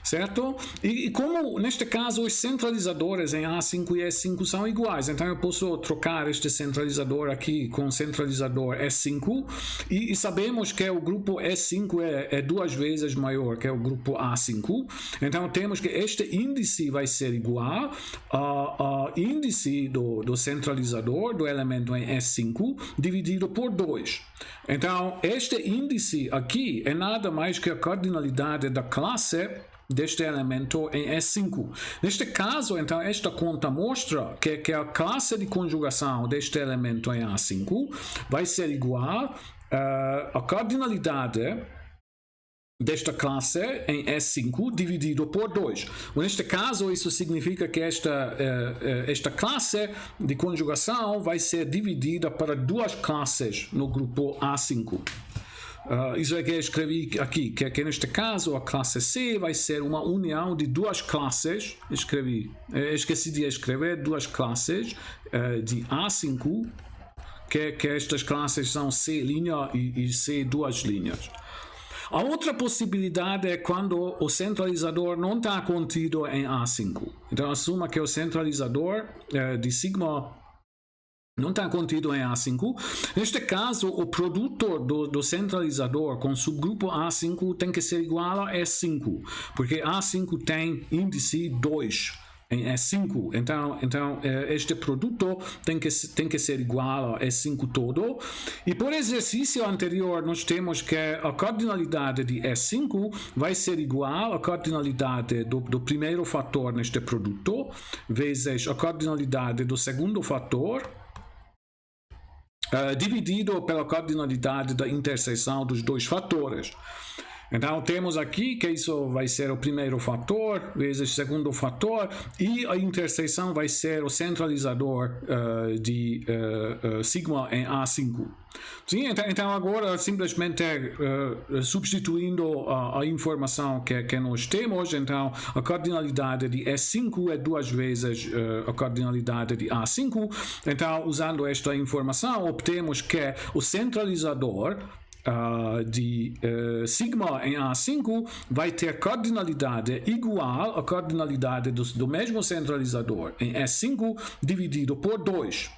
certo? E como neste caso os centralizadores em A5 e S5 são iguais, então eu posso trocar este centralizador aqui com o centralizador S5 e sabemos que o grupo S5 é 2 vezes maior que o grupo A5, então temos que este índice vai ser igual ao índice do centralizador do elemento em S5 dividido por 2. Então, este índice aqui é nada mais que a cardinalidade da classe deste elemento em S5. Neste caso, então, esta conta mostra que a classe de conjugação deste elemento em A5 vai ser igual à cardinalidade desta classe em S5 dividido por 2. Neste caso, isso significa que esta classe de conjugação vai ser dividida para 2 classes no grupo A5. Isso é que eu escrevi aqui, que neste caso a classe C vai ser uma união de 2 classes. Esqueci de escrever 2 classes de A5, que estas classes são C' e C 2 linhas. A outra possibilidade é quando o centralizador não está contido em A5. Então, assuma que o centralizador de sigma não está contido em A5. Neste caso, o produto do centralizador com o subgrupo A5 tem que ser igual a S5, porque A5 tem índice 2 em S5, então este produto tem que ser igual a S5 todo, e por exercício anterior nós temos que a cardinalidade de S5 vai ser igual à cardinalidade do primeiro fator neste produto, vezes a cardinalidade do segundo fator, dividido pela cardinalidade da interseção dos 2 fatores. Então, temos aqui que isso vai ser o primeiro fator vezes o segundo fator e a interseção vai ser o centralizador de sigma em A5. Sim, então agora simplesmente substituindo a informação que nós temos, então a cardinalidade de S5 é 2 vezes a cardinalidade de A5. Então, usando esta informação, obtemos que o centralizador de sigma em A5 vai ter cardinalidade igual à cardinalidade do mesmo centralizador em S5 dividido por 2.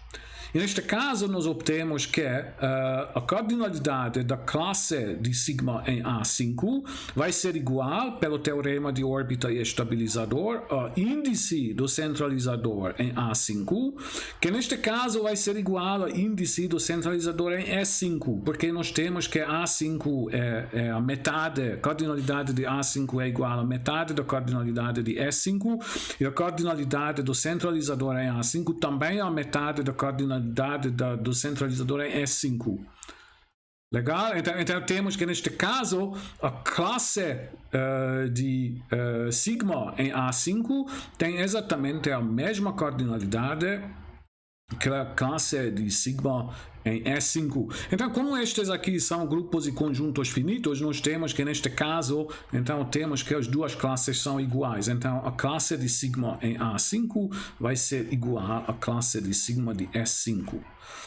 E neste caso, nós obtemos que a cardinalidade da classe de sigma em A5 vai ser igual, pelo teorema de órbita e estabilizador, ao índice do centralizador em A5, que neste caso vai ser igual ao índice do centralizador em S5, porque nós temos que A5 é a metade, a cardinalidade de A5 é igual à metade da cardinalidade de S5, e a cardinalidade do centralizador em A5 também é a metade da cardinalidade do centralizador em S5. Legal? Então temos que neste caso a classe de sigma em A5 tem exatamente a mesma cardinalidade que a classe de sigma em S5. Então, como estes aqui são grupos e conjuntos finitos, nós temos que neste caso, então temos que as 2 classes são iguais. Então, a classe de sigma em A5 vai ser igual à classe de sigma de S5.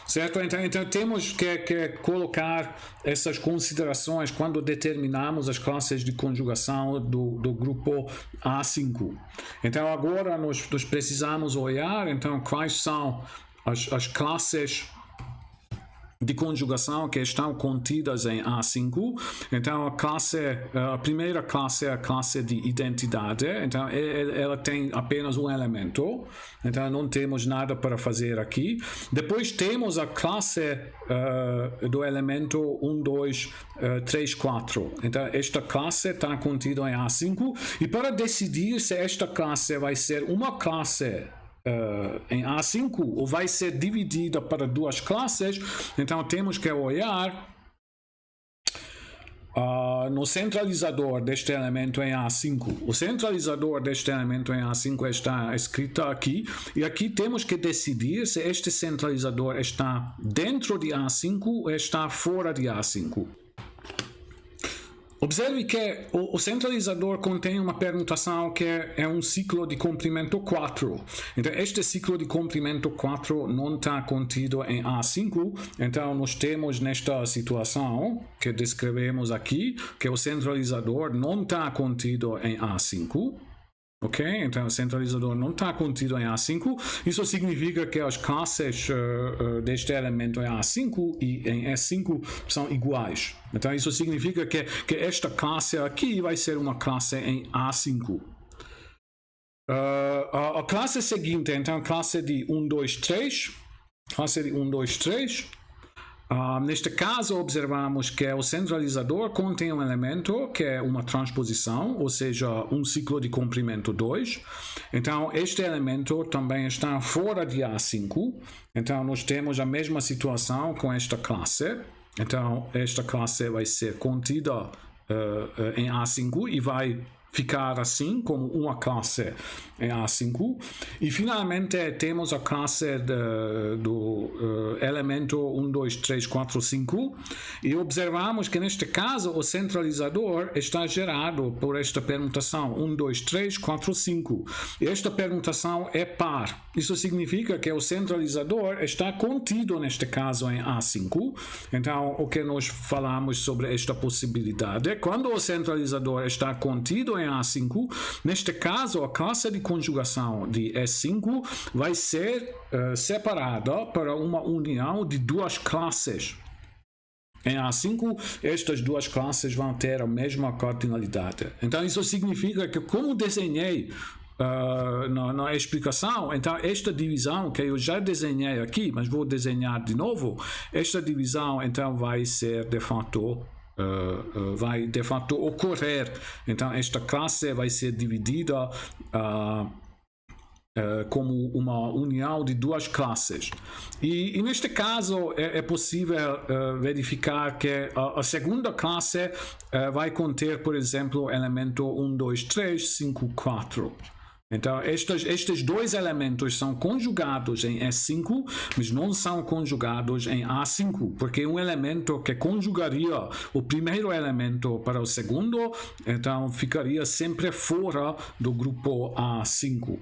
Certo? Então temos que colocar essas considerações quando determinamos as classes de conjugação do grupo A5. Então, agora nós precisamos olhar então quais são as classes de conjugação que estão contidas em A5. Então a primeira classe é a classe de identidade, então ela tem apenas um elemento, então não temos nada para fazer aqui. Depois temos a classe do elemento 1, 2, 3, 4. Então esta classe está contida em A5, e para decidir se esta classe vai ser uma classe em A5 ou vai ser dividida para duas classes, então temos que olhar no centralizador deste elemento em A5. O centralizador deste elemento em A5 está escrito aqui, e aqui temos que decidir se este centralizador está dentro de A5 ou está fora de A5. Observe que o centralizador contém uma permutação que é um ciclo de comprimento 4. Então, este ciclo de comprimento 4 não está contido em A5. Então, nós temos nesta situação que descrevemos aqui, que o centralizador não está contido em A5. Ok? Então o centralizador não está contido em A5. Isso significa que as classes deste elemento em A5 e em S5 são iguais. Então isso significa que esta classe aqui vai ser uma classe em A5. A classe seguinte, então a classe de 1, 2, 3. Classe de 1, 2, 3. Neste caso, observamos que o centralizador contém um elemento que é uma transposição, ou seja, um ciclo de comprimento 2. Então, este elemento também está fora de A5. Então, nós temos a mesma situação com esta classe. Então, esta classe vai ser contida em A5 e vai ficar assim como uma classe em A5. E finalmente temos a classe do elemento 1, 2, 3, 4, 5, e observamos que neste caso o centralizador está gerado por esta permutação 1, 2, 3, 4, 5. E esta permutação é par. Isso significa que o centralizador está contido neste caso em A5. Então o que nós falamos sobre esta possibilidade, quando o centralizador está contido em A5, neste caso a classe de conjugação de S5 vai ser separada para uma união de duas classes. Em A5, estas duas classes vão ter a mesma cardinalidade. Então isso significa que, como desenhei na explicação, então esta divisão que eu já desenhei aqui, mas vou desenhar de novo, esta divisão então vai ser de fato ocorrer. Então esta classe vai ser dividida como uma união de duas classes, e neste caso é possível verificar que a segunda classe vai conter, por exemplo, o elemento 1, 2, 3, 5, 4. Então, estes dois elementos são conjugados em S5, mas não são conjugados em A5, porque um elemento que conjugaria o primeiro elemento para o segundo, então ficaria sempre fora do grupo A5.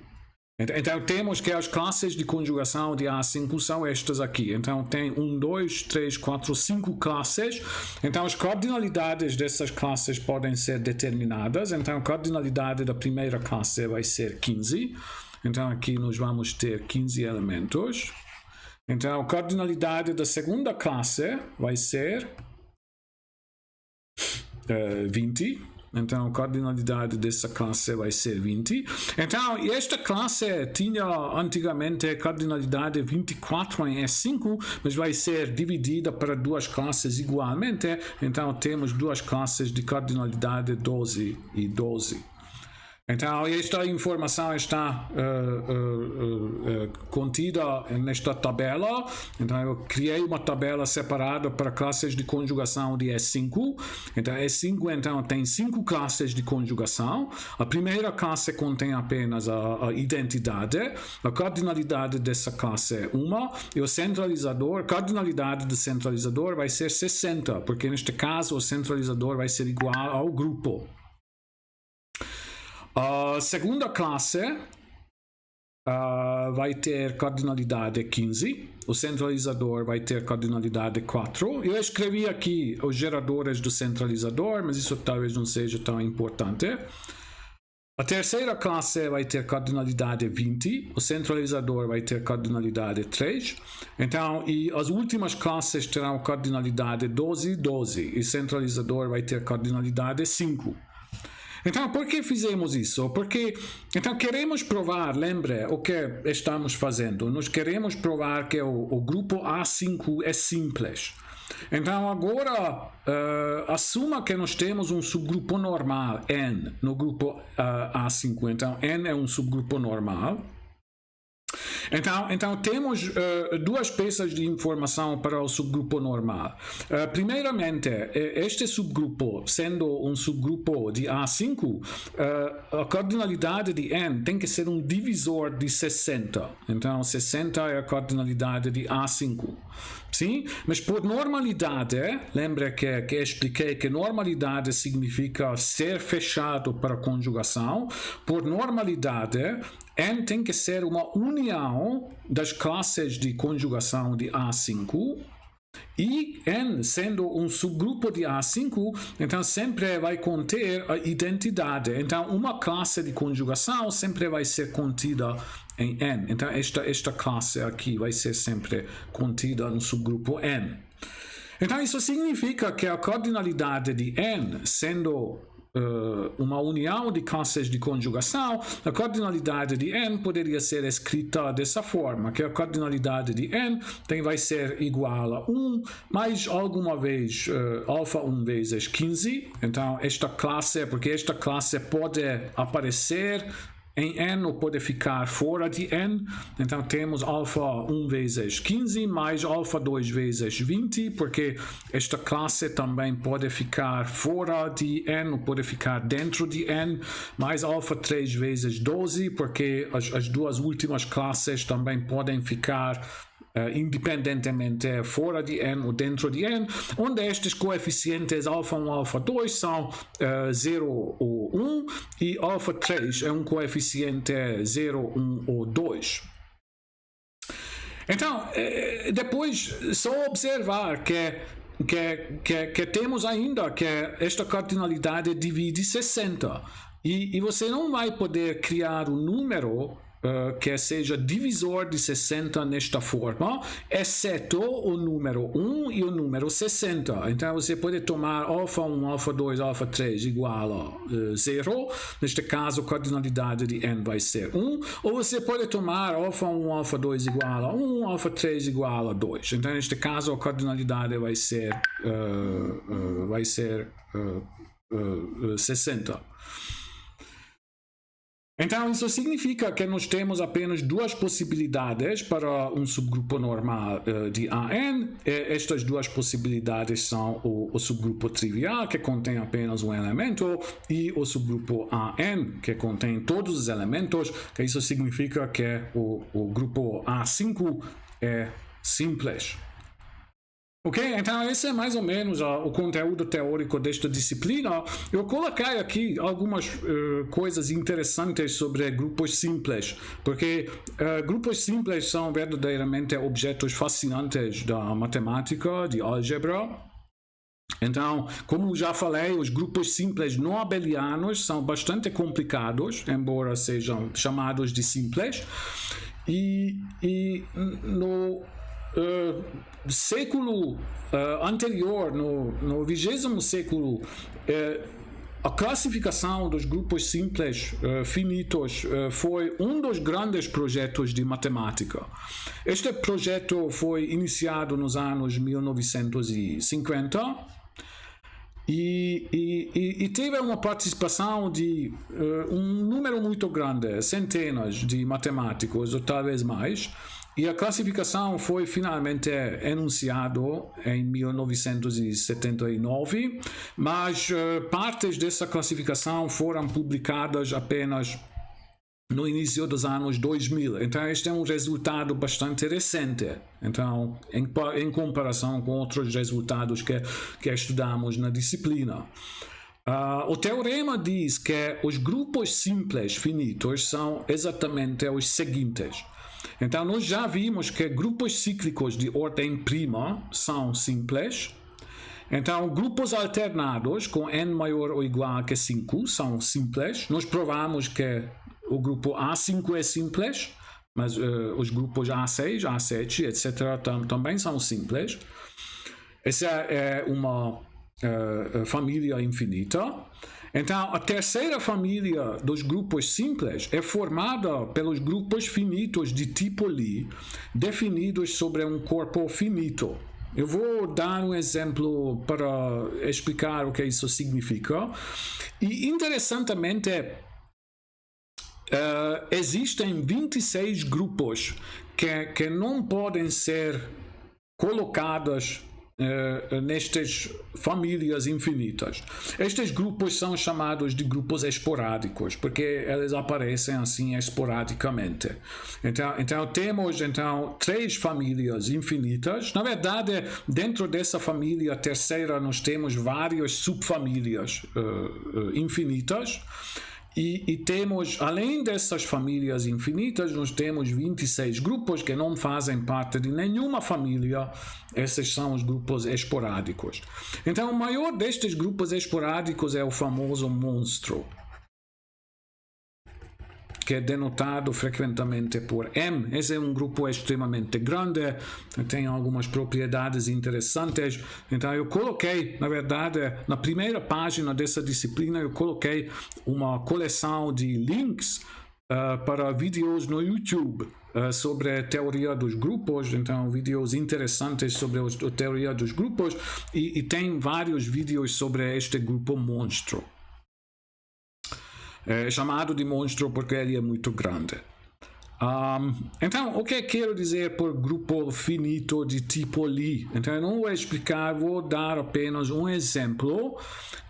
Então temos que as classes de conjugação de A5 são estas aqui. Então tem 1, 2, 3, 4, 5 classes. Então as cardinalidades dessas classes podem ser determinadas. Então a cardinalidade da primeira classe vai ser 15. Então aqui nós vamos ter 15 elementos. Então a cardinalidade da segunda classe vai ser 20. Então a cardinalidade dessa classe vai ser 20. Então esta classe tinha antigamente cardinalidade 24 em S5, mas vai ser dividida para duas classes igualmente. Então temos duas classes de cardinalidade 12 e 12. Então esta informação está contida nesta tabela. Então eu criei uma tabela separada para classes de conjugação de S5. Então S5 então tem 5 classes de conjugação. A primeira classe contém apenas a identidade. A cardinalidade dessa classe é 1, e o centralizador, a cardinalidade do centralizador vai ser 60, porque neste caso o centralizador vai ser igual ao grupo. A segunda classe vai ter cardinalidade 15, o centralizador vai ter cardinalidade 4. Eu escrevi aqui os geradores do centralizador, mas isso talvez não seja tão importante. A terceira classe vai ter cardinalidade 20, o centralizador vai ter cardinalidade 3, então, e as últimas classes terão cardinalidade 12, 12, e o centralizador vai ter cardinalidade 5. Então, por que fizemos isso? Porque, então, queremos provar, lembra o que estamos fazendo? Nós queremos provar que o grupo A5 é simples. Então, agora, assuma que nós temos um subgrupo normal, N, no grupo A5. Então, N é um subgrupo normal. Então temos duas peças de informação para o subgrupo normal. Primeiramente, este subgrupo, sendo um subgrupo de A5, a cardinalidade de N tem que ser um divisor de 60. Então, 60 é a cardinalidade de A5. Sim? Mas por normalidade, lembra que expliquei que normalidade significa ser fechado para conjugação. Por normalidade, N tem que ser uma união das classes de conjugação de A5. E N, sendo um subgrupo de A5, então sempre vai conter a identidade. Então, uma classe de conjugação sempre vai ser contida em N. Então, esta classe aqui vai ser sempre contida no subgrupo N. Então, isso significa que a cardinalidade de N, sendo uma união de classes de conjugação, a cardinalidade de N poderia ser escrita dessa forma, que a cardinalidade de N vai ser igual a 1, mais alguma vez alfa 1 vezes 15. Então, esta classe, porque esta classe pode aparecer em N ou pode ficar fora de N, então temos alfa 1 vezes 15 mais alfa 2 vezes 20, porque esta classe também pode ficar fora de N ou pode ficar dentro de N, mais alfa 3 vezes 12, porque as duas últimas classes também podem ficar independentemente fora de N ou dentro de N, onde estes coeficientes alfa 1 e alfa 2 são 0 ou 1 e alfa 3 é um coeficiente 0, 1 ou 2. Então, depois só observar que temos ainda que esta cardinalidade divide 60 e você não vai poder criar um número que seja divisor de 60 nesta forma, exceto o número 1 e o número 60. Então você pode tomar alfa 1, alfa 2, alfa 3 igual a 0. Neste caso, a cardinalidade de N vai ser 1. Ou você pode tomar alfa 1, alfa 2 igual a 1, alfa 3 igual a 2. Então, neste caso, a cardinalidade vai ser 60. Então, isso significa que nós temos apenas duas possibilidades para um subgrupo normal de AN. Estas duas possibilidades são o subgrupo trivial, que contém apenas um elemento, e o subgrupo AN, que contém todos os elementos, que isso significa que o grupo A5 é simples. Ok, então esse é mais ou menos o conteúdo teórico desta disciplina. Eu coloquei aqui algumas coisas interessantes sobre grupos simples, porque grupos simples são verdadeiramente objetos fascinantes da matemática, de álgebra. Então, como já falei, os grupos simples não abelianos são bastante complicados, embora sejam chamados de simples. E no século anterior, no 20º século, a classificação dos grupos simples finitos foi um dos grandes projetos de matemática. Este projeto foi iniciado nos anos 1950 e teve uma participação de um número muito grande, centenas de matemáticos, ou talvez mais. E a classificação foi finalmente enunciada em 1979, mas partes dessa classificação foram publicadas apenas no início dos anos 2000. Então, este é um resultado bastante recente. Então, em comparação com outros resultados que estudamos na disciplina. O teorema diz que os grupos simples finitos são exatamente os seguintes. Então, nós já vimos que grupos cíclicos de ordem prima são simples Então, grupos alternados com n maior ou igual que 5 são simples. Nós provamos que o grupo A5 é simples, mas os grupos A6, A7, etc. também são simples. Essa é uma família infinita. Então, a terceira família dos grupos simples é formada pelos grupos finitos de tipo Lie, definidos sobre um corpo finito. Eu vou dar um exemplo para explicar o que isso significa. E, interessantemente, existem 26 grupos que não podem ser colocados nestas famílias infinitas. Estes grupos são chamados de grupos esporádicos, porque eles aparecem assim esporadicamente. Então temos 3 famílias infinitas. Na verdade, dentro dessa família terceira nós temos várias subfamílias infinitas. E temos, além dessas famílias infinitas, nós temos 26 grupos que não fazem parte de nenhuma família. Esses são os grupos esporádicos. Então, o maior destes grupos esporádicos é o famoso monstro, que é denotado frequentemente por M. Esse é um grupo extremamente grande, tem algumas propriedades interessantes. Então eu coloquei, na verdade, na primeira página dessa disciplina, eu coloquei uma coleção de links para vídeos no YouTube sobre a teoria dos grupos. Então vídeos interessantes sobre a teoria dos grupos, e tem vários vídeos sobre este grupo monstro. É chamado de monstro porque ele é muito grande. Então, o que quero dizer por grupo finito de tipo Lie? Então, eu não vou explicar, vou dar apenas um exemplo,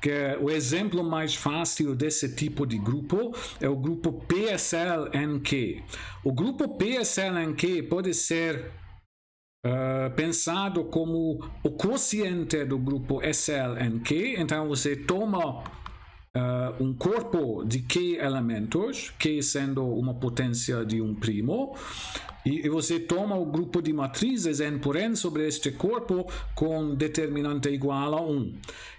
que é o exemplo mais fácil desse tipo de grupo é o grupo PSL-NQ. O grupo PSL-NQ pode ser pensado como o quociente do grupo SL-NQ. Então, você toma um corpo de Q elementos, Q sendo uma potência de um primo, e você toma o grupo de matrizes n por n sobre este corpo com determinante igual a 1.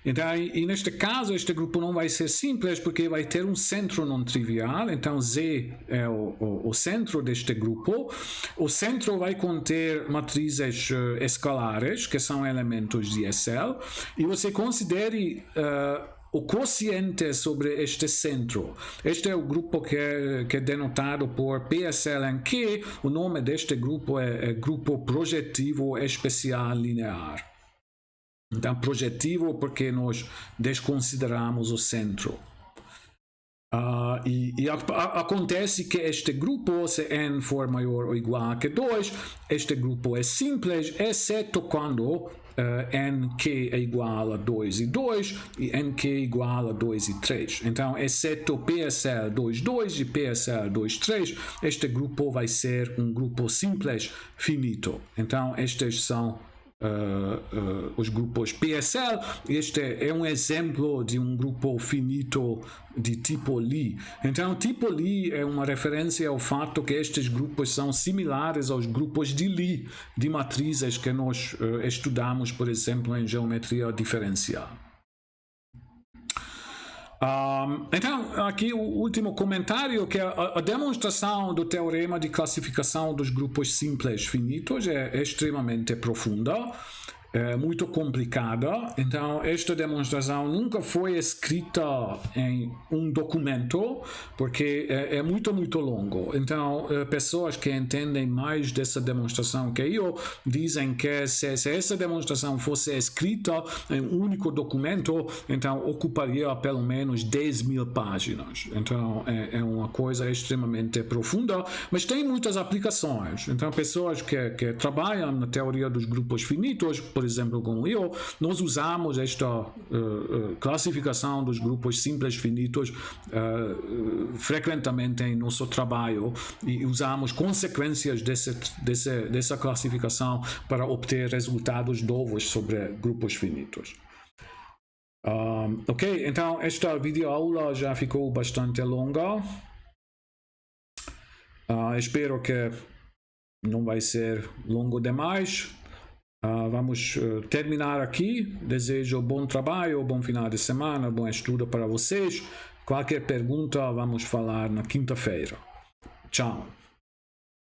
Então, e neste caso, este grupo não vai ser simples porque vai ter um centro não trivial. Então, Z é o centro deste grupo. O centro vai conter matrizes escalares, que são elementos de SL, e você considere o quociente sobre este centro. Este é o grupo que é denotado por PSL-NQ. O nome deste grupo é grupo projetivo especial linear. Então, projetivo porque nós desconsideramos o centro. Acontece que este grupo, se n for maior ou igual a 2, este grupo é simples, exceto quando nq é igual a 2 e 2 e nq é igual a 2 e 3. Então, exceto PSL 2,2 e PSL 2,3, este grupo vai ser um grupo simples finito. Então, estes são os grupos PSL. Este é um exemplo de um grupo finito de tipo Lie. Então, tipo Lie é uma referência ao fato que estes grupos são similares aos grupos de Lie de matrizes que nós estudamos, por exemplo, em geometria diferencial. Então, aqui o último comentário, que a demonstração do teorema de classificação dos grupos simples finitos é extremamente profunda, é muito complicada. Então, esta demonstração nunca foi escrita em um documento, porque é muito longo. Então, pessoas que entendem mais dessa demonstração que eu dizem que se essa demonstração fosse escrita em um único documento, então ocuparia pelo menos 10.000 páginas. Então, é uma coisa extremamente profunda, mas tem muitas aplicações. Então, pessoas que trabalham na teoria dos grupos finitos, por exemplo, como eu, nós usamos esta classificação dos grupos simples finitos frequentemente em nosso trabalho, e usamos consequências dessa classificação para obter resultados novos sobre grupos finitos. Ok, então esta videoaula já ficou bastante longa. Espero que não vai ser longo demais. Vamos terminar aqui. Desejo bom trabalho, bom final de semana, bom estudo para vocês. Qualquer pergunta, vamos falar na quinta-feira. Tchau.